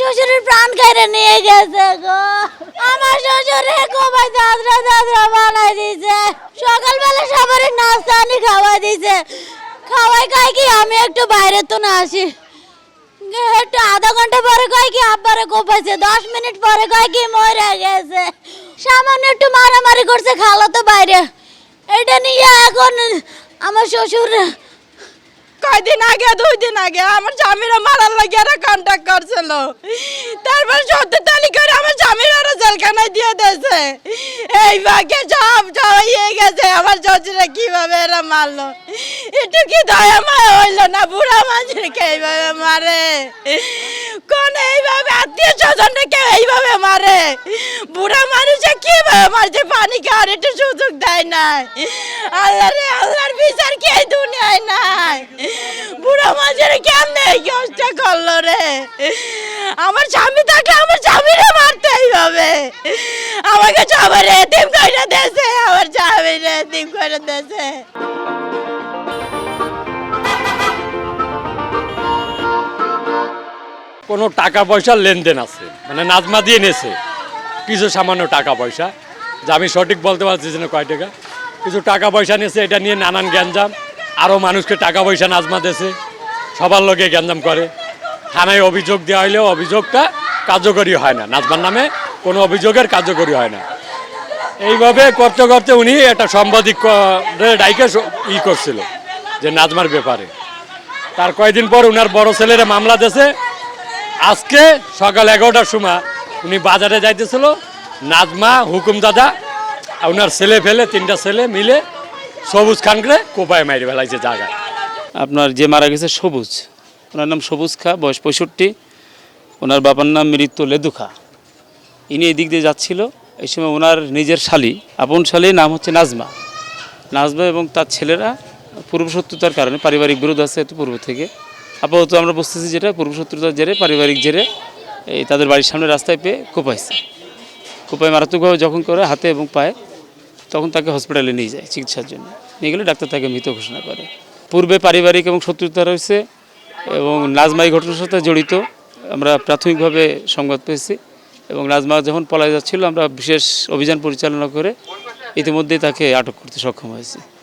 শ্বশুরের প্রাণ কেড়ে নিয়ে গেছে গো। আমার শ্বশুরে কোবাই দাদরা দাদরা বানাই দিয়েছে। সকালবেলা সবারই নাস্তা আনি খাওয়াই দিয়েছে। খাওয়াই খাই কি আমি একটু বাইরে তো না আসি, একটু আধা ঘন্টা পরে কয় কি আব্বারে কোপাইছে, 10 মিনিট পরে কয় কি মরে গেছে। সামান্য একটু মারামারি করছে খালা তো বাইরে। এটা নিয়ে এখন আমার শ্বশুর কয়দিন আগে 2 দিন আগে আমার স্বামীরা মারার লাগে এরা কন্ট্যাক্ট করছিল, তারপর 17 তারিখ করে আমার স্বামীরা জেলখানায় দিয়ে দিয়েছে। এই বাকে সব হয়ে গেছে। আমার শ্বশুরা কিভাবে এরা মারলো, একটু কি দয়া মায়া হইলো না? বুড়া মানুষকে এইভাবে মারে কোন? এইভাবে আত্মীয় স্বজনরা কেউ এইভাবে মারে? বুড়া মানুষে কিভাবে মারছে? পানি খাওয়ার একটু সুযোগ দেয় নাই। আল্লাহ রে, আল্লাহর বিচার কি এই দুনিয়ায় নাই? বুড়া মানুষের কেমনে এই কষ্ট করলো রে? আমার স্বামী থাকলে আমার স্বামীরে মারতেই হবে। আমাকে সবার এতিম করে দিয়েছে, আমার স্বামীরে এতিম করে দিয়েছে। কোনো টাকা পয়সার লেনদেন আছে, মানে নাজমা দিয়ে নিয়েছে কিছু সামান্য টাকা পয়সা, যা আমি সঠিক বলতে পারছি না কয় টাকা। কিছু টাকা পয়সা নিয়েছে, এটা নিয়ে নানান গ্যাঞ্জাম। আরও মানুষকে টাকা পয়সা নাজমা দিয়েছে, সবার লোকে গ্যাঞ্জাম করে। থানায় অভিযোগ দেওয়া হলেও অভিযোগটা কার্যকরী হয় না, নাজমার নামে কোনো অভিযোগের কার্যকরী হয় না। এইভাবে করতে করতে উনি একটা সাংবাদিক ডাইকে করছিল যে নাজমার ব্যাপারে। তার কয়েকদিন পর উনার বড় ছেলেরা মামলা দিয়েছে। আজকে সকাল 11টার সময় উনি বাজারে যাইতেছিল, নাজমা, হুকুম দাদা, ওনার ছেলে ফেলে 3টা ছেলে মিলে সবুজ খানকে কোপায় মাইরে ফেলাইছে জায়গায়। আপনার যে মারা গেছে সবুজ, ওনার নাম সবুজ খা, বয়স 65। ওনার বাবার নাম মৃত্যু লেদু খা। ইনি এদিক দিয়ে যাচ্ছিল, এই সময় ওনার নিজের শালি, আপন শালি নাম হচ্ছে নাজমা। নাজমা এবং তার ছেলেরা পূর্বশত্রুতার কারণে, পারিবারিক বিরোধ আছে এত পূর্ব থেকে, আপাতত আমরা বুঝতেছি যেটা পূর্বশত্রুতার জেরে, পারিবারিক জেরে এই তাদের বাড়ির সামনে রাস্তায় পেয়ে কোপাইছে। কোপায় মারাত্মকভাবে যখন করে হাতে এবং পায়ে, তখন তাকে হসপিটালে নিয়ে যায় চিকিৎসার জন্য। নিয়ে গেলে ডাক্তার তাকে মৃত ঘোষণা করে। পূর্বে পারিবারিক এবং শত্রুতা রয়েছে এবং নাজমা এই ঘটনার সাথে জড়িত আমরা প্রাথমিকভাবে সংবাদ পেয়েছি। এবং নাজমা যখন পলায় যাচ্ছিল, আমরা বিশেষ অভিযান পরিচালনা করে ইতিমধ্যেই তাকে আটক করতে সক্ষম হয়েছি।